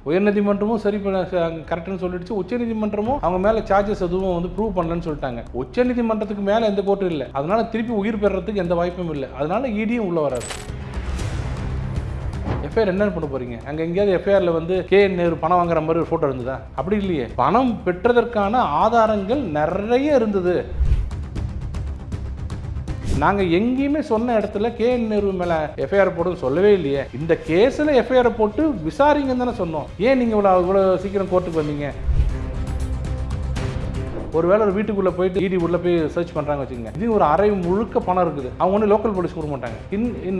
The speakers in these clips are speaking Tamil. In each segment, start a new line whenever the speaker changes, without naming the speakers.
உயர்நீதிமன்றமும் சரி கரெக்ட்னு சொல்லிடுச்சு, உச்சநீதிமன்றமும் அவங்க மேல சார்ஜஸ் எதுவும் வந்து ப்ரூவ் பண்ணலன்னு சொல்லிட்டாங்க. உச்சநீதிமன்றத்துக்கு மேல எந்த கோர்ட்டும் இல்லை, அதனால திருப்பி உயிர் பெறறதுக்கு எந்த வாய்ப்பும் இல்லை. அதனால இடியும் உள்ள வராது. எஃப்ஐஆர் என்ன பண்ண போறீங்க? அங்க எங்கேயாவது எஃப்ஐஆர்ல வந்து KN நேரு பணம் வாங்குற மாதிரி ஒரு போட்டோ இருந்ததா? அப்படி இல்லையே. பணம் பெற்றதற்கான ஆதாரங்கள் நிறைய இருந்தது. நாங்க எங்கேயுமே சொன்ன இடத்துல KN நேரு மேல எஃப்ஐஆர் போடுன்னு சொல்லவே இல்லையே. இந்த கேஸ்ல எஃப்ஐஆர் போட்டு விசாரிங்கன்னு தானே சொன்னோம். ஏன் நீங்க இவ்வளவு சீக்கிரம் கோர்ட்டுக்கு வந்தீங்க? ஒருவேளை ஒரு வீட்டுக்குள்ள போயிட்டு இடி உள்ள போய் சர்ச் பண்றாங்க வச்சுக்கோங்க, இது ஒரு அறை முழுக்க பணம் இருக்குது, அவங்க ஒன்றும் லோக்கல் போலீஸ் கொடுக்க மாட்டாங்க,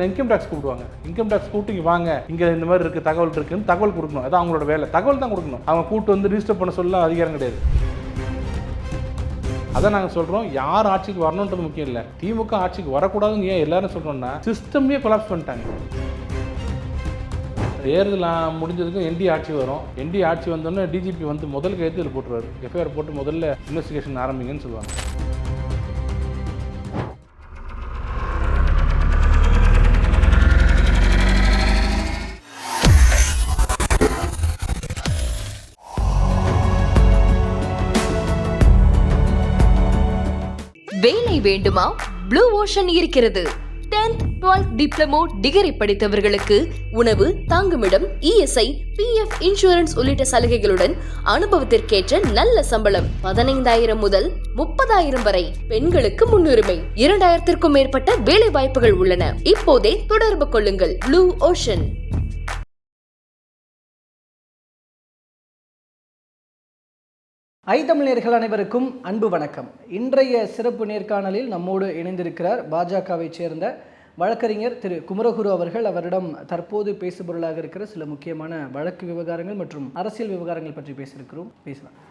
இன்கம் டேக்ஸ் கூப்பிடுவாங்க. இன்கம் டேக்ஸ் கூப்பிட்டு இங்கே வாங்க, இங்கே இந்த மாதிரி இருக்குது, தகவல் இருக்குன்னு தகவல் கொடுக்கணும். அதான் அவங்களோட வேலை, தகவல் தான் கொடுக்கணும். அவங்க கூப்பிட்டு வந்து ரிஜிஸ்டர் பண்ண சொல்ல அதிகாரம் கிடையாது. அதான் நாங்கள் சொல்கிறோம், யார் ஆட்சிக்கு வரணுன்றது முக்கியம் இல்லை, திமுக ஆட்சிக்கு வரக்கூடாதுன்னு ஏன் எல்லாரும் சொல்கிறோம்னா சிஸ்டமே கொலாப்ஸ் பண்ணிட்டாங்க. தேர்தல் முடிஞ்சதுக்கும் ND ஆட்சி வரும். ND ஆட்சி வந்தோடனே DGP வந்து முதல் கையெழுத்து போட்டுருவாரு, எஃப்ஐஆர் போட்டு முதல்ல இன்வெஸ்டிகேஷன் ஆரம்பிங்கன்னு சொல்லுவாங்க.
வேலை வேண்டுமா? ப்ளூ ஓஷன் இருக்கிறது. 10th 12th டிப்ளமோ டிகிரி படித்தவர்களுக்கு உணவு, தங்குமிடம், ESI, PF இன்சூரன்ஸ் உள்ளிட்ட சலுகைகளுடன் அனுபவத்திற்கேற்ற நல்ல சம்பளம் 15,000 முதல் 30,000 வரை. பெண்களுக்கு முன்னுரிமை. 2,000க்கும் மேற்பட்ட வேலை வாய்ப்புகள் உள்ளன. இப்போதே தொடர்பு கொள்ளுங்கள். Blue ocean.
தமிழர்கள் அனைவருக்கும் அன்பு வணக்கம். இன்றைய சிறப்பு நேர்காணலில் நம்மோடு இணைந்திருக்கிறார் பாஜகவை சேர்ந்த வழக்கறிஞர் திரு குமரகுரு அவர்கள். அவரிடம் தற்போது பேசுபொருளாக இருக்கிற சில முக்கியமான வழக்கு விவகாரங்கள் மற்றும் அரசியல் விவகாரங்கள் பற்றி பேசலாம்.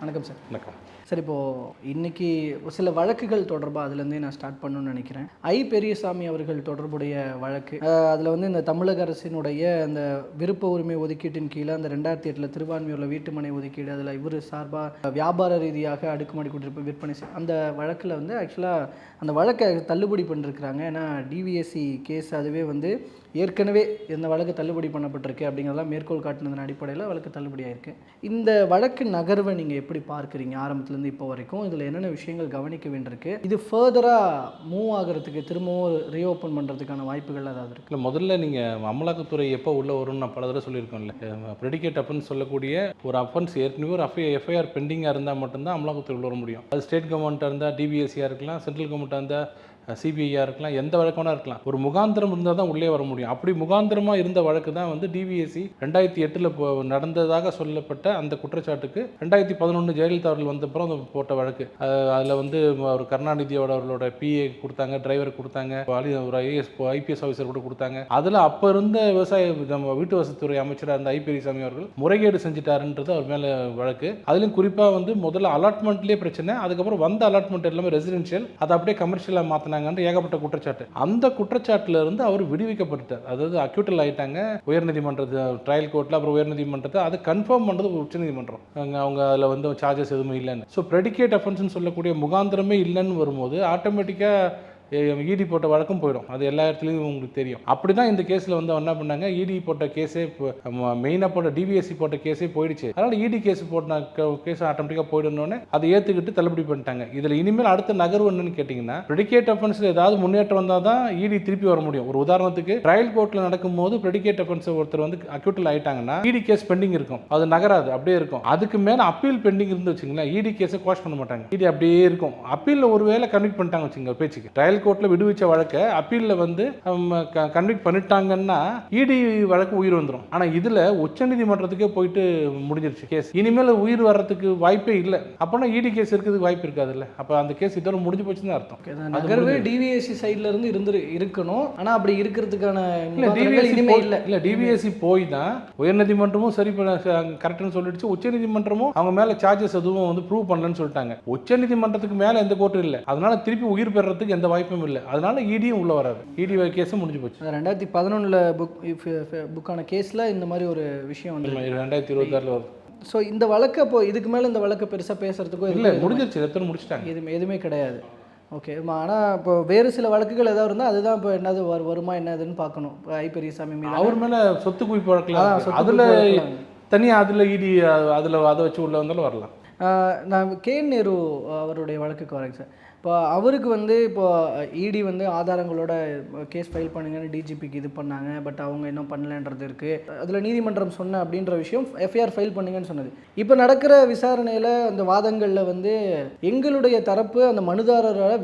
வணக்கம் சார்.
வணக்கம்
சார். இப்போது இன்னைக்கு சில வழக்குகள் தொடர்பாக அதுலேருந்தே நான் ஸ்டார்ட் பண்ணணும்னு நினைக்கிறேன். பெரியசாமி அவர்கள் தொடர்புடைய வழக்கு, அதில் வந்து இந்த தமிழக அரசினுடைய அந்த விருப்ப உரிமை ஒதுக்கீட்டின் கீழே அந்த 2008 திருவான்மியூரில் வீட்டுமனை ஒதுக்கீடு, அதில் இவர் சார்பாக வியாபார ரீதியாக அடுக்குமாடி குடியிருப்பு விற்பனை அந்த வழக்கில் வந்து ஆக்சுவலாக அந்த வழக்கை தள்ளுபடி பண்ணிருக்கிறாங்க. ஏன்னா DVSC கேஸ் அதுவே வந்து ஏற்கனவே இந்த வழக்கு தள்ளுபடி பண்ணப்பட்டிருக்கு அப்படிங்கிறதெல்லாம் மேற்கோள் காட்டினதன் அடிப்படையில் வழக்கு தள்ளுபடி ஆயிருக்கு. இந்த வழக்கு நகர்வை நீங்கள் எப்படி பார்க்குறீங்க ஆரம்பத்துலேருந்து இப்போ வரைக்கும்? இதில் என்னென்ன விஷயங்கள் கவனிக்க வேண்டியிருக்கு? இது ஃபர்தராக மூவ் ஆகிறதுக்கு, திரும்பவும் ரீஓப்பன் பண்ணுறதுக்கான வாய்ப்புகள் ஏதாவது இருக்குது?
இல்லை, முதல்ல நீங்கள் அமலாக்கத்துறை எப்போ உள்ளே வரும்னு நான் பல தடவை சொல்லியிருக்கோம்ல. ப்ரெடிகேட் அஃபென்ஸ் சொல்லக்கூடிய ஒரு அஃபென்ஸ் ஏற்கனவே ஒரு எஃப்ஐஆர் பெண்டிங்காக இருந்தால் மட்டும்தான் அமலாக்கத்துறை உள்ள வர முடியும். அது ஸ்டேட் கவர்மெண்ட்டாக இருந்தால் DVSCயாக இருக்கலாம், சென்ட்ரல் கவர்மெண்ட்டாக இருந்தால் CBIயாக இருக்கலாம், எந்த வழக்கான இருக்கலாம். ஒரு முகாந்திரம் இருந்தால் தான் உள்ளே வர முடியும். அப்படி முகாந்திரமாக இருந்த வழக்கு தான் வந்து DVSC 2008 நடந்ததாக சொல்லப்பட்ட அந்த குற்றச்சாட்டுக்கு 2011 ஜெயலலிதா அவர்கள் வந்தப்புறம் போட்ட வழக்கு. அதில் வந்து ஒரு கருணாநிதியோட அவர்களோட PA கொடுத்தாங்க, டிரைவர் கொடுத்தாங்க, ஒரு IPS ஆஃபீஸர் கூட கொடுத்தாங்க. அதில் அப்போ இருந்த நம்ம வீட்டு வசதித்துறை அமைச்சராக இருந்த பெரியசாமி அவர்கள் முறைகேடு செஞ்சுட்டாருன்றது அவர் மேலே வழக்கு. அதுலேயும் குறிப்பாக வந்து முதல்ல அலாட்மெண்ட்லேயே பிரச்சனை, அதுக்கப்புறம் வந்த அலாட்மெண்ட் எல்லாமே ரெசிடென்ஷியல், அதை அப்படியே கமர்ஷியலாக மாற்றினாங்க, ஏகப்பட்ட குற்றச்சாட்டு. அந்த குற்றச்சாட்டுல இருந்து அவர் விடுவிக்கப்பட்டார். அதாவது அக்யூட்டல் ஆயிட்டாங்க உயர்நீதிமன்றத்து ட்ரையல் கோர்ட்ல, அப்புறம் உயர்நீதிமன்றத்தை அதை கன்ஃபார்ம் பண்றது உச்சநீதிமன்றம். அவங்க அதில் வந்து சார்ஜஸ் எதுவுமே இல்லைன்னு. ஸோ ப்ரெடிகேட் அஃபென்ஸ்னு சொல்லக்கூடிய முகாந்திரமே இல்லைன்னு வரும்போது ஆட்டோமேட்டிக்காக ED போட்ட வழக்கம் போயிடும். அது எல்லா இடத்துலையும் உங்களுக்கு தெரியும். அப்படி தான் இந்த கேஸில் வந்து என்ன பண்ணாங்க, ED போட்ட கேஸே மெயினாக போட்ட DVSC போட்ட கேஸே போயிடுச்சு. அதனால் ED கேஸ் போட்ட கேஸ் ஆட்டோமேட்டிக்காக போயிடணுன்னே அதை ஏற்றுக்கிட்டு தள்ளுபடி பண்ணிட்டாங்க. இதில் இனிமேல் அடுத்த நகர்வு என்னன்னு கேட்டிங்கன்னா, ப்ரெடிகேட் அஃபென்ஸில் ஏதாவது முன்னேற்றம் வந்தால் தான் ED திருப்பி வர முடியும். ஒரு உதாரணத்துக்கு ட்ரையல் கோர்ட்டில் நடக்கும்போது ப்ரெடிகேட் அஃபென்ஸ் ஒருத்தர் வந்து அக்யூட்டல் ஆகிட்டாங்கன்னா ED கேஸ் பெண்டிங் இருக்கும், அது நகராது, அப்படியே இருக்கும். அதுக்கு மேலே அப்பீல் பெண்டிங் இருந்து வச்சுங்களேன், ED கேஸை குவாஷ் பண்ண மாட்டாங்க, ED அப்படியே இருக்கும். அப்பீலில் ஒரு வேளை கன்விக்ட் பண்ணிட்டாங்க வச்சுங்க பேச்சுக்கு, ட்ரையல் கோர்ட்ல விடுவிச்ச வழக்க அப்பீல்ல வந்து கன்விக்ட் பண்ணிட்டாங்கன்னா ED வழக்கு உயிர் வந்துடும். ஆனா இதுல உச்சநீதிமன்றத்துக்கே போயிட்டு முடிஞ்சிருச்சு கேஸ். இனிமேல் உயிர் வர்றதுக்கு வாய்ப்பே இல்லை. அப்பனா ED கேஸ் இருக்கிறதுக்கு வாய்ப்பு இருக்காதுல்ல. அப்ப அந்த கேஸ் இதோட முடிஞ்சு போச்சுன்னு அர்த்தம்.
நகர்வு DVSC சைட்ல இருந்து இருக்கணும். ஆனா அப்படி இருக்கிறதுக்கான
இல்ல DVSC போய் தான் உயர்நீதிமன்றமும் சரி கரெக்ட்னு சொல்லிடுச்சு, உச்சநீதிமன்றமும் அவங்க மேல சார்ஜஸ் எதுவும் வந்து ப்ரூவ் பண்ணலன்னு சொல்லிட்டாங்க. உச்சநீதிமன்றத்துக்கு மேல எந்த கோர்ட்டும் இல்லை, அதனால திருப்பி உயிர் பெறறதுக்கு எந்த வாய்ப்பும் இல்லை. அதனால EDயும் உள்ள வராது. ED கேஸும் முடிஞ்சு போச்சு.
2011 புக்கான கேஸ்ல இந்த மாதிரி ஒரு விஷயம் வந்து
2026 வருது.
ஸோ இந்த வழக்கு அப்போ இதுக்கு மேலே இந்த வழக்கை பெருசாக பேசுறதுக்கும்
இல்லை, முடிஞ்சிருச்சு, எத்தனை முடிச்சிட்டாங்க,
எதுவுமே கிடையாது. ஓகே. ஆனால் இப்போ வேறு சில வழக்குகள் ஏதாவது இருந்தால் அதுதான் இப்போ என்னது வருமா என்னதுன்னு பார்க்கணும். இப்போ பெரியசாமி மீது
அவர் மேலே சொத்து குவிப்பு வழக்கில் அதில் தனியாக அதில் இடி அதில் அதை வச்சு உள்ள வந்தாலும் வரலாம்.
நான் நேரு அவருடைய வழக்குக்கு வரேங்க சார். இப்போ அவருக்கு வந்து இப்போ இடி வந்து ஆதாரங்களோட கேஸ் ஃபைல் பண்ணுங்கன்னு டிஜிபிக்கு இது பண்ணாங்க. பட் அவங்க இன்னும் பண்ணலன்றது இருக்குது. அதில் நீதிமன்றம் சொன்ன அப்படின்ற விஷயம் எஃப்ஐஆர் ஃபைல் பண்ணுங்கன்னு சொன்னது. இப்போ நடக்கிற விசாரணையில் அந்த வாதங்களில் வந்து எங்களுடைய தரப்பு அந்த மனுதாரரால்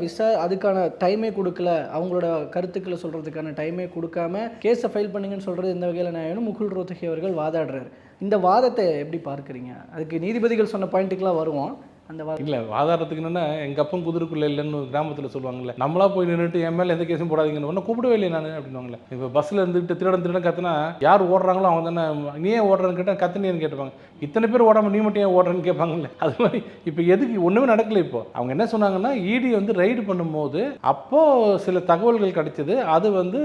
அதுக்கான டைமே கொடுக்கல, அவங்களோட கருத்துக்களை சொல்கிறதுக்கான டைமே கொடுக்காம கேஸை ஃபைல் பண்ணுங்கன்னு சொல்கிறது எந்த வகையில் நியாயம்னு முகுல் ரோத்தகி அவர்கள் வாதாடுறாரு. இந்த வாதத்தை எப்படி பார்க்குறீங்க? அதுக்கு நீதிபதிகள் சொன்ன பாயிண்ட்டுக்கெலாம் வருவோம். அந்த
இல்லை வாதாடுறதுக்கு என்னென்னா எங்கள் அப்பன் குதிரைக்குள்ளே இல்லைன்னு கிராமத்தில் சொல்லுவாங்கல்ல, நம்மளா போய் நின்றுட்டு என் மேலே எந்த கேஸும் போடாதீங்கன்னு ஒன்றும் கூப்பிடவே இல்லை நான் அப்படின்வாங்களே. இப்போ பஸ்ஸில் இருந்துட்டு திருடன் கத்துனா யார் ஓடுறாங்களோ அவங்க தானே நீ ஏன் ஓடுறன்னு கேட்டால் கத்துனேன்னு கேட்டுப்பாங்க. இத்தனை பேர் ஓடாமல் நீ மட்டும் ஏன் ஓடுறன்னு கேட்பாங்கல்ல. அது மாதிரி இப்போ எதுக்கு ஒன்றுமே நடக்கல. இப்போ அவங்க என்ன சொன்னாங்கன்னா இடி வந்து ரைடு பண்ணும்போது அப்போது சில தகவல்கள் கிடைச்சது. அது வந்து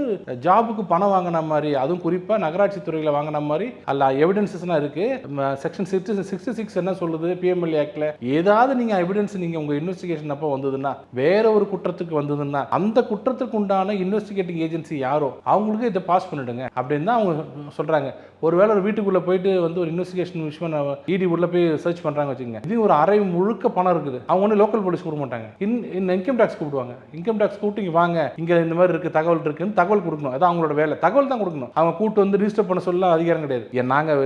ஜாபுக்கு பணம் வாங்கின மாதிரி, அதுவும் குறிப்பாக நகராட்சி துறையில் வாங்கின மாதிரி அல்ல எவிடன்சஸ்லாம் இருக்குது. செக்ஷன் 66 என்ன சொல்லுது பிஎம்எல்ஏ ஆக்டில், ஏதாவது நீங்கள் எவிடன்ஸ் நீங்கள் உங்கள் இன்வெஸ்டிகேஷன் அப்போ வந்ததுன்னா வேற ஒரு குற்றத்துக்கு வந்ததுன்னா அந்த குற்றத்துக்கு உண்டான இன்வெஸ்டிகேட்டிங் ஏஜென்சி யாரோ அவங்களுக்கு இதை பாஸ் பண்ணிடுங்க அப்படின்னு தான் அவங்க சொல்கிறாங்க. ஒருவேளை ஒரு வீட்டுக்குள்ளே போயிட்டு வந்து ஒரு இன்வெஸ்டிகேஷன் விஷயம் இடி உள்ள போய் சர்ச் பண்ணுறாங்க வச்சுக்கோங்க, இது ஒரு அறை முழுக்க பணம் இருக்குது. அவங்க ஒன்றும் லோக்கல் போலீஸ் கொடுக்க மாட்டாங்க, இன்கம் டேக்ஸ் கூப்பிடுவாங்க. இன்கம் டேக்ஸ் கூப்பிட்டு இங்கே வாங்க, இங்கே இந்த மாதிரி இருக்குது தகவல் இருக்குன்னு தகவல் கொடுக்கணும். அதான் அவங்களோட வேலை, தகவல் தான் கொடுக்கணும். அவங்க கூட்டு வந்து ரிஜிஸ்டர் பண்ண சொல்ல அதிகாரம் கிடையாது. நாங்கள்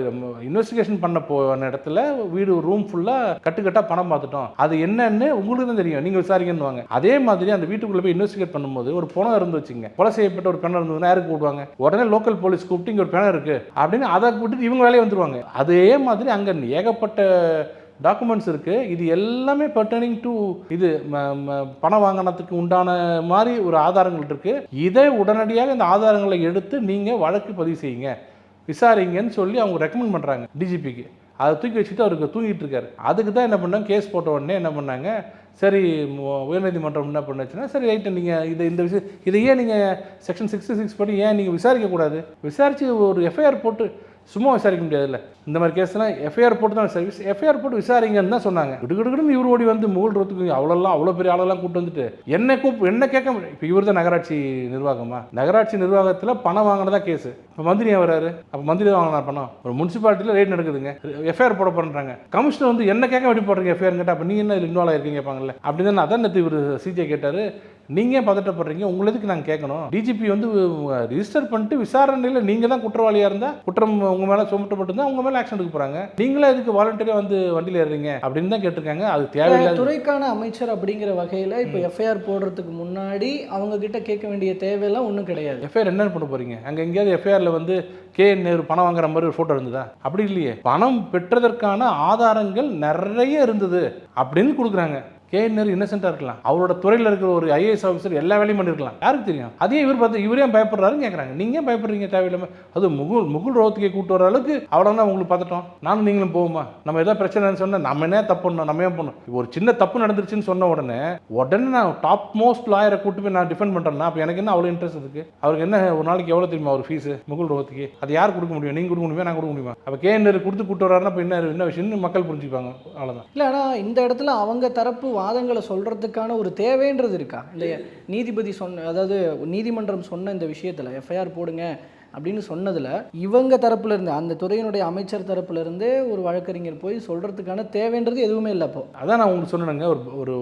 இன்வெஸ்டிகேஷன் பண்ண போன இடத்துல வீடு ரூம் ஃபுல்லாக கட்டுக்கட்டாக பணம் பார்த்துட்டோம், அது என்னன்னு உங்களுக்கு தான் தெரியும், நீங்கள் விசாரிக்கணுவாங்க. அதே மாதிரி அந்த வீட்டுக்குள்ளே போய் இன்வெஸ்டிகேட் பண்ணும்போது ஒரு பணம் இருந்து வச்சுங்க, கொலை செய்யப்பட்ட ஒரு பெண் இருந்ததுன்னா யாருக்கு கூப்பிடுவாங்க? உடனே லோக்கல் போலீஸ் கூப்பிட்டு இங்கே ஒரு பணம் இருக்குது அப்படின்னு அதை கூப்பிட்டு இவங்க வேலையை வந்துருவாங்க. அதே மாதிரி அங்கே ஏகப்பட்ட டாக்குமெண்ட்ஸ் இருக்குது. இது எல்லாமே பர்டனிங் டு இது பணம் வாங்கினதுக்கு உண்டான மாதிரி ஒரு ஆதாரங்கள் இருக்குது. இதை உடனடியாக இந்த ஆதாரங்களை எடுத்து நீங்கள் வழக்கு பதிவு செய்யுங்க, விசாரிங்கன்னு சொல்லி அவங்க ரெக்கமெண்ட் பண்ணுறாங்க டிஜிபிக்கு. அதை தூக்கி வச்சுட்டு அவருக்கு தூங்கிட்டு இருக்காரு. அதுக்கு தான் என்ன பண்ணாங்க, கேஸ் போட்ட உடனே என்ன பண்ணாங்க, சரி உயர்நீதிமன்றம் என்ன பண்ணுச்சுன்னா, சரி ரைட்டு நீங்கள் இந்த விஷயம் இதை ஏன் நீங்கள் செக்ஷன் 66 படி ஏன் நீங்கள் விசாரிக்கக்கூடாது, விசாரித்து ஒரு எஃப்ஐஆர் போட்டு சும்மா விசாரிக்க முடியாதுல்ல. இந்த மாதிரி கேஸ்லாம் எஃப்ஐஆர் போட்டு தான் சர்வீஸ் எஃப்ஐஆர் போட்டு விசாரிங்கன்னு தான் சொன்னாங்க. கிடுகிடுன்னு இவர் ஓடி வந்து முகல் ரோத்துக்கு அவ்வளோ பெரிய ஆளெல்லாம் கூப்பிட்டு வந்துட்டு என்ன கேட்க. இப்போ இவர் தான் நகராட்சி நிர்வாகமா, நகராட்சி நிர்வாகத்தில் பணம் வாங்கினதா கேஸு. இப்போ மந்திரி வராரு, அப்போ மந்திரி தான் வாங்கினா பணம். ஒரு முனிசிபாலிட்டியில் ரேட் நடக்குதுங்க, எஃப்ஐஆர் போட பண்ணுறாங்க. கமிஷனர் வந்து என்ன கேட்க எப்படி போடுறீங்க எஃப்ஐஆர் கேட்டால், அப்போ நீங்கள் என்ன இதில் இன்வால்வ் ஆகிருக்கீங்க கேட்பாங்கல்ல. அப்படி தான் அதான் நேற்று இவர் சிஜே கேட்டார், நீங்கள் பதட்டப்படுறீங்க, உங்களுக்கு நாங்கள் கேட்கணும். டிஜிபி வந்து ரிஜிஸ்டர் பண்ணிட்டு விசாரணையில் நீங்கள் தான் குற்றவாளியாக இருந்தால் குற்றம் உங்கள் மேலே சுமட்டப்பட்டு தான் உங்கள் மேலே ஆக்ஷன் எடுக்க போகிறாங்க, நீங்களே இதுக்கு வாலண்டியராக வந்து வண்டியில் ஏறுறீங்க அப்படின்னு தான் கேட்டிருக்காங்க. அது தேவையில்லை. துறைக்கான அமைச்சர் அப்படிங்கிற வகையில் இப்போ எஃப்ஐஆர் போடுறதுக்கு முன்னாடி அவங்க கிட்ட கேட்க வேண்டிய தேவையெல்லாம் ஒன்றும் கிடையாது. எஃப்ஐஆர் என்ன பண்ண போகிறீங்க? அங்கே எங்கேயாவது எஃப்ஐஆரில் வந்து நேரு பணம் வாங்குற மாதிரி ஒரு ஃபோட்டோ இருந்ததா? அப்படி இல்லையே. பணம் பெற்றதற்கான ஆதாரங்கள் நிறைய இருந்தது அப்படின்னு கொடுக்குறாங்க. நேரு இன்னசென்ட்டாக இருக்கலாம், அவரோட துறையில் இருக்கிற ஒரு ஐஏஎஸ் ஆஃபீஸர் எல்லா வேலையும் பண்ணிருக்கலாம், யாருக்கு தெரியும்? அதே இவர் பார்த்து இவரே பயப்படுறாருன்னு கேட்குறாங்க. நீங்கள் பயப்படுறீங்க தேவையில்லாமல். அது முகுல் ரோத்துக்கே கூட்டு வர அளவுக்கு அவ்வளோதான் உங்களுக்கு பார்த்துட்டோம், நானும் நீங்களும் போகுமா? நம்ம எதாவது பிரச்சனைன்னு சொன்னால் நம்ம என்ன தப்பு பண்ணோம், நம்ம ஏன் பண்ணோம்? ஒரு சின்ன தப்பு நடந்துருச்சுன்னு சொன்ன உடனே நான் டாப் மோஸ்ட் லாயரை கூட்டு போய் நான் டிஃபெண்ட் பண்ணுறேன்னா அப்போ எனக்கு என்ன அவ்வளோ இன்ட்ரெஸ்ட் இருக்குது? அவருக்கு என்ன ஒரு நாளைக்கு எவ்வளோ தெரியுமா அவர் ஃபீஸு முகுல் ரோத்துக்கு? அது யார் கொடுக்க முடியும்? நீங்கள் கொடுக்க முடியுமா, நான் கொடுக்க முடியுமா? அப்போ நேரு கொடுத்து கூட்டு வர்றாருன்னா இப்போ என்ன விஷயம்னு மக்கள் புரிஞ்சுப்பாங்க, அவ்வளோதான். இல்லை, ஆனால் இந்த இடத்துல அவங்க தரப்பு வாதங்களை சொல்கிறது ஒரு தேவைன்றது இருக்கா இல்லையா? நீதிபதி சொன்ன, அதாவது நீதிமன்றம் சொன்ன இந்த விஷயத்தில் எஃப்ஐஆர் போடுங்க அப்படின்னு சொன்னதில் இவங்க தரப்புல இருந்து அந்த துறையினுடைய அமைச்சர் தரப்புல இருந்து ஒரு வழக்கறிஞர் போய் சொல்றதுக்கான தேவைன்றது எதுவுமே இல்லை. அப்போ அதான் நான் உங்களுக்கு சொன்னேங்க,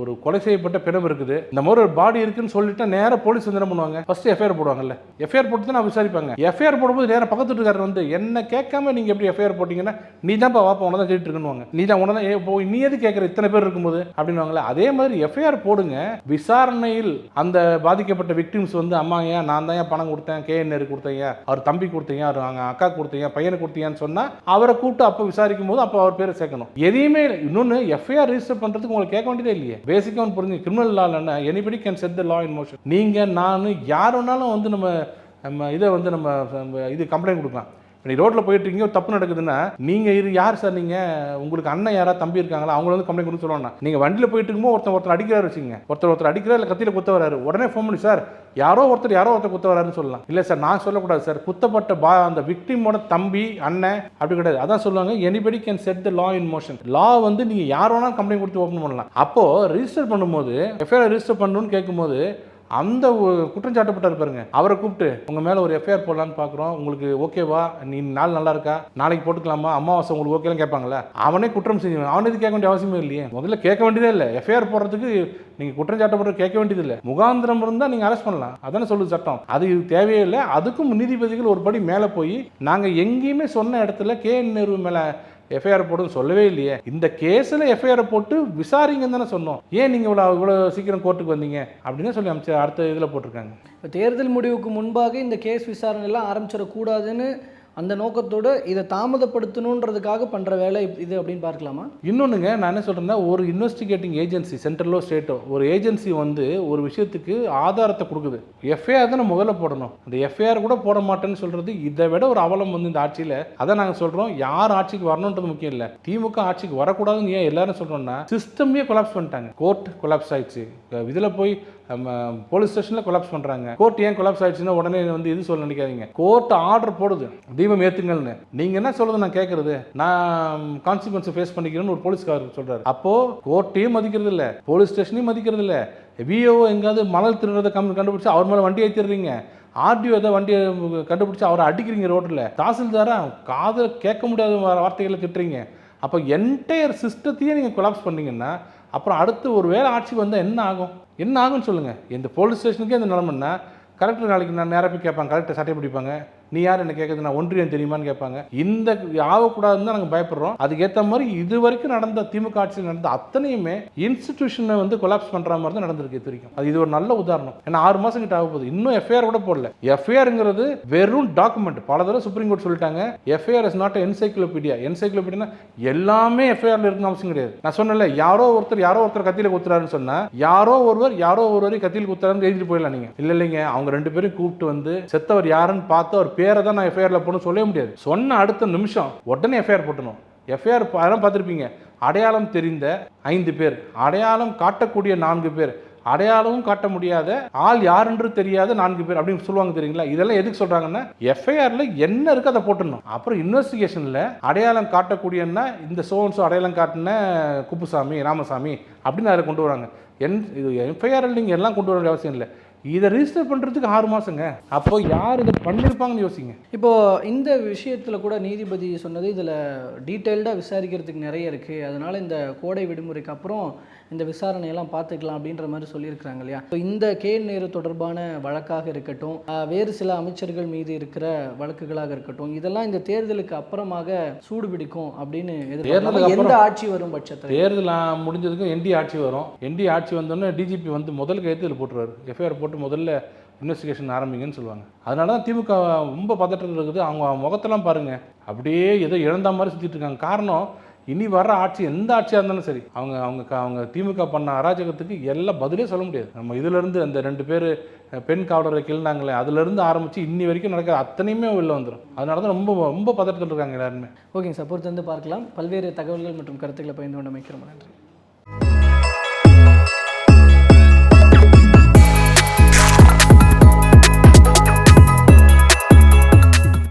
ஒரு கொலை செய்யப்பட்ட பிணம் இருக்குது, இந்த மாதிரி ஒரு பாடி இருக்குன்னு சொல்லிட்டு நேராக போலீஸ் வந்து என்ன பண்ணுவாங்க, ஃபர்ஸ்ட் எஃப்ஐஆர் போடுவாங்கல்ல. எஃப்ஐஆர் போட்டு தான் நான் விசாரிப்பாங்க. எஃப்ஐஆர் போடும்போது நேராக பக்கத்து வீட்டுக்காரர் வந்து என்ன கேட்காம நீங்கள் எப்படி எஃப்ஐஆர் போட்டிங்கன்னா, நீ தான்ப்பா வாப்பா உன தான் கேட்டு இருக்குன்னு, நீ தான் உன தான் போய் நீ எது கேட்குற இத்தனை பேர் இருக்கும்போது அப்படின்வாங்களே. அதே மாதிரி எஃப்ஐஆர் போடுங்க, விசாரணையில் அந்த பாதிக்கப்பட்ட விக்டிம்ஸ் வந்து அம்மா ஏன் நான் தான் பணம் கொடுத்தேன், நேரு கொடுத்தேன், அவர் தம்பி கொடுத்தீங்க, அவங்க அக்கா கொடுத்தீங்க, பையனை கொடுத்தீங்கன்னு சொன்னா அவரை கூப்பிட்டு அப்போ விசாரிக்கும் போது அப்போ அவர் பேரை சேர்க்கணும். எதையுமே இன்னொன்று எஃப்ஐஆர் ரிஜிஸ்டர் பண்றதுக்கு உங்களுக்கு கேட்க வேண்டியதே இல்லையே. பேசிக்காக புரிஞ்சு கிரிமினல் லால anybody can set the law in motion. நீங்க நான் யார் வேணாலும் வந்து நம்ம இதை வந்து நம்ம இது கம்ப்ளைண்ட் கொடுக்கலாம். நீ ரோட்டில் போயிட்டு இருக்கீங்க, ஒரு தப்பு நடக்குதுன்னா நீங்கள் யார் சார், நீங்கள் உங்களுக்கு அண்ணன் யாரா தம்பி இருக்காங்களா, அவங்கள வந்து கம்ப்ளைண்ட் கொடுத்து சொல்லணும். நீங்கள் வண்டியில் போயிட்டு இருக்கும்போது ஒருத்தர் அடிக்கிறாரு வச்சுங்க, ஒருத்தர் அடிக்கிறார் இல்லை கத்தியில் குத்த வராரு, உடனே ஃபோன் பண்ணி சார் யாரோ ஒருத்தர் குத்த வராருன்னு சொல்லலாம். இல்லை சார் நான் சொல்லக்கூடாது சார், குத்தப்பட்ட அந்த விக்டிமோட தம்பி அண்ணன் அப்படி கிடையாது. அதான் சொல்லுவாங்க anybody can set the law in motion. Law வந்து நீங்கள் யார் வேணாலும் கம்ப்ளைண்ட் கொடுத்து ஓப்பன் பண்ணலாம். அப்போது ரிஜிஸ்டர் பண்ணும்போது எஃப்ஐஆர் ரிஜிஸ்டர் பண்ணணும்னு கேட்கும்போது அந்த குற்றம் சாட்டப்பட்டார் பாருங்க, அவரை கூப்பிட்டு உங்கள் மேலே ஒரு எஃப்ஐஆர் போடலான்னு பார்க்குறோம், உங்களுக்கு ஓகேவா, நீ நாள் நல்லா இருக்கா, நாளைக்கு போட்டுக்கலாமா, அமாவாசை உங்களுக்கு ஓகேலாம் கேட்பாங்களா? அவனே குற்றம் செஞ்சு அவனே கேட்க வேண்டிய அவசியமே இல்லையே. முதல்ல கேட்க வேண்டியதே இல்லை. எஃப்ஐஆர் போடுறதுக்கு நீங்கள் குற்றம் சாட்டப்பட்ட கேட்க வேண்டியது இல்லை. முகாந்திரம் இருந்தால் நீங்கள் அரெஸ்ட் பண்ணலாம். அதானே சொல்லுது சட்டம். அது தேவையே இல்லை. அதுக்கும் நீதிபதிகள் ஒரு படி மேலே போய் நாங்கள் எங்கேயுமே சொன்ன இடத்துல KN நேரு மேலே எஃப்ஐஆர் போடுன்னு சொல்லவே இல்லையே. இந்த கேஸில் எஃப்ஐஆர் போட்டு விசாரிங்கன்னு தானே சொன்னோம். ஏன் நீங்கள் இவ்வளோ சீக்கிரம் கோர்ட்டுக்கு வந்தீங்க அப்படின்னு சொல்லி அமைச்சர் அடுத்த இதில் போட்டிருக்காங்க.
இப்போ தேர்தல் முடிவுக்கு முன்பாக இந்த கேஸ் விசாரணையெல்லாம் ஆரம்பிச்சிடக்கூடாதுன்னு அந்த நோக்கத்தோடு இதை தாமதப்படுத்தணுன்றதுக்காக பண்ணுற வேலை இது அப்படின்னு பார்க்கலாமா?
இன்னொன்றுங்க, நான் என்ன சொல்கிறேன்னா, ஒரு இன்வெஸ்டிகேட்டிங் ஏஜென்சி, சென்ட்ரலோ ஸ்டேட்டோ, ஒரு ஏஜென்சி வந்து ஒரு விஷயத்துக்கு ஆதாரத்தை கொடுக்குது. எஃப்ஐஆர் தானே முதல்ல போடணும். அந்த எஃப்ஐஆர் கூட போட மாட்டேன்னு சொல்கிறது இதை விட ஒரு அவலம் வந்து இந்த ஆட்சியில். அதான் நாங்கள் சொல்கிறோம், யார் ஆட்சிக்கு வரணுன்றது முக்கியம் இல்லை, திமுக ஆட்சிக்கு வரக்கூடாதுன்னு ஏன் எல்லாரும் சொல்கிறோம்னா, சிஸ்டமே கொலாப்ஸ் பண்ணிட்டாங்க. கோர்ட் கொலாப்ஸ் ஆயிடுச்சு, இதில் போய் போலீஸ் ஸ்டேஷனில் கொலாப்ஸ் பண்ணுறாங்க. கோர்ட் ஏன் கொலாப்ஸ் ஆயிடுச்சுன்னா உடனே வந்து இது சொல்ல நினைக்காதீங்க. கோர்ட் ஆர்டர் போடுது தீபம் ஏற்றுங்கள்னு. நீங்கள் என்ன சொல்கிறது நான் கேட்குறது, நான் கான்சிக்வன்ஸை ஃபேஸ் பண்ணிக்கிறேன்னு ஒரு போலீஸ்காரர் சொல்கிறார். அப்போது கோர்ட்டையும் மதிக்கிறது இல்லை, போலீஸ் ஸ்டேஷனையும் மதிக்கிறது இல்லை. விஓ எங்காவது மணல் திருடுறதை கண்டுபிடிச்சி அவர் மேலே வண்டி ஏற்றிடுறீங்க. ஆர்டிஓ ஏதாவது வண்டியை கண்டுபிடிச்சி அவரை அடிக்கிறீங்க ரோட்டில். தாசில்தாரா காதில் கேட்க முடியாத வார்த்தைகளை திட்டுறீங்க. அப்போ என்டையர் சிஸ்டத்தையே நீங்கள் கொலாப்ஸ் பண்ணீங்கன்னா அப்புறம் அடுத்து ஒரு வேளை ஆட்சி வந்தால் என்ன ஆகும்னு சொல்லுங்கள். இந்த போலீஸ் ஸ்டேஷனுக்கே இந்த நிலமைன்னா கலெக்டர் நாளைக்கு நான் நேராக போய் கேட்பாங்க, கலெக்டர் சட்டை பிடிப்பாங்க, நீ யார் என்ன கேட்குறது, நான் ஒன்றியம் தெரியுமான்னு கேட்பாங்க. இந்த ஆகக்கூடாதுன்னு தான் நாங்கள் பயப்படுறோம். அதுக்கேற்ற மாதிரி இது வரைக்கும் நடந்த திமுக ஆட்சியில் நடந்த அத்தனையுமே இன்ஸ்டிடியூஷனை வந்து கொலாப்ஸ் பண்ணுற மாதிரி தான் நடந்திருக்கு இது வரைக்கும். அது இது ஒரு நல்ல உதாரணம். ஏன்னா 6 மாதம் கிட்ட ஆக போகுது, இன்னும் எஃப்ஐஆர் கூட போடல. எஃப்ஐஆருங்கிறது வெறும் டாக்குமெண்ட். பல தடவை சுப்ரீம் கோர்ட் சொல்லிட்டாங்க, FIR is not encyclopedia. Encyclopedia எல்லாமே எஃப்ஐஆர்ல இருக்குன்னு அவசியம் கிடையாது. நான் சொன்னல, யாரோ ஒருத்தர் கத்தியில் குத்துறாருன்னு சொன்னா யாரோ ஒருவரை கத்தியில் குத்துறாருன்னு எழுதிட்டு போயிடலாம். நீங்க இல்லைங்க, அவங்க 2 பேரும் கூப்பிட்டு வந்து செத்தவர் யாருன்னு பார்த்து அவர் பேரை தான் நான் எஃப்ஐஆர்ல போடணும் சொல்லவே முடியாது. சொன்ன அடுத்த நிமிஷம் உடனே எஃப்ஐஆர் போட்டணும். எஃப்ஐஆர் அதெல்லாம் பார்த்துருப்பீங்க. அடையாளம் தெரிந்த 5 பேர், அடையாளம் காட்டக்கூடிய 4 பேர், அடையாளமும் காட்ட முடியாத ஆள் யாருன்று தெரியாத 4 பேர் அப்படின்னு சொல்லுவாங்க தெரியுங்களா. இதெல்லாம் எதுக்கு சொல்றாங்கன்னா, எஃப்ஐஆர்ல என்ன இருக்கு அதை போட்டுடணும். அப்புறம் இன்வெஸ்டிகேஷன்ல அடையாளம் காட்டக்கூடியன்னா இந்த சோன்ஸோ அடையாளம் காட்டின குப்புசாமி, ராமசாமி அப்படின்னு அதை கொண்டு வராங்க. எஃப்ஐஆர்ல நீங்கள் எல்லாம் கொண்டு வர அவசியம் இல்லை. இதை ரிஜிஸ்டர் பண்ணுறதுக்கு 6 மாதங்க. அப்போ யார் இதை பண்ணியிருப்பாங்கன்னு யோசிங்க.
இப்போது இந்த விஷயத்தில் கூட நீதிபதி சொன்னது, இதில் டீட்டெயில்டாக விசாரிக்கிறதுக்கு நிறைய இருக்குது, அதனால் இந்த கோடை விடுமுறைக்கு அப்புறம் இந்த விசாரணையெல்லாம் பார்த்துக்கலாம் அப்படின்ற மாதிரி சொல்லியிருக்கிறாங்க இல்லையா. இப்போ இந்த KN நேரு தொடர்பான வழக்காக இருக்கட்டும், வேறு சில அமைச்சர்கள் மீது இருக்கிற வழக்குகளாக இருக்கட்டும், இதெல்லாம் இந்த தேர்தலுக்கு அப்புறமாக சூடு பிடிக்கும் அப்படின்னு எந்த ஆட்சி வரும் பட்சத்தில்?
தேர்தல் முடிஞ்சதுக்கும் NDA ஆட்சி வரும். NDA ஆட்சி வந்தோடனே DGP வந்து முதல் கையெழுத்தில் போட்டுருவார். எஃப்ஐஆர் போட்டு முதல்ல இன்வெஸ்டிகேஷன் ஆரம்பிங்கன்னு சொல்லுவாங்க. அதனால தான் திமுக ரொம்ப பதற்றத்தில் இருக்குது. அவங்க முகத்தெல்லாம் பாருங்கள், அப்படியே ஏதோ இழந்த மாதிரி சுற்றிட்டு இருக்காங்க. காரணம், இனி வர்ற ஆட்சி எந்த ஆட்சியாக இருந்தாலும் சரி, அவங்க திமுக பண்ண அராஜகத்துக்கு எல்லாம் பதிலே சொல்ல முடியாது. நம்ம இதிலேருந்து அந்த 2 பேர் பெண் காவலரை கிள்னாங்களே, அதுலேருந்து ஆரம்பித்து இன்னி வரைக்கும் நடக்கிற அத்தனையுமே வெளில வந்துடும். அதனால தான் ரொம்ப ரொம்ப பதற்றத்தில் இருக்காங்க எல்லாருமே.
ஓகேங்க சார், பொறுத்து வந்து பார்க்கலாம். பல்வேறு தகவல்கள் மற்றும் கருத்துக்களை பகிர்ந்து கொண்டமைக்கு ரொம்ப நன்றி.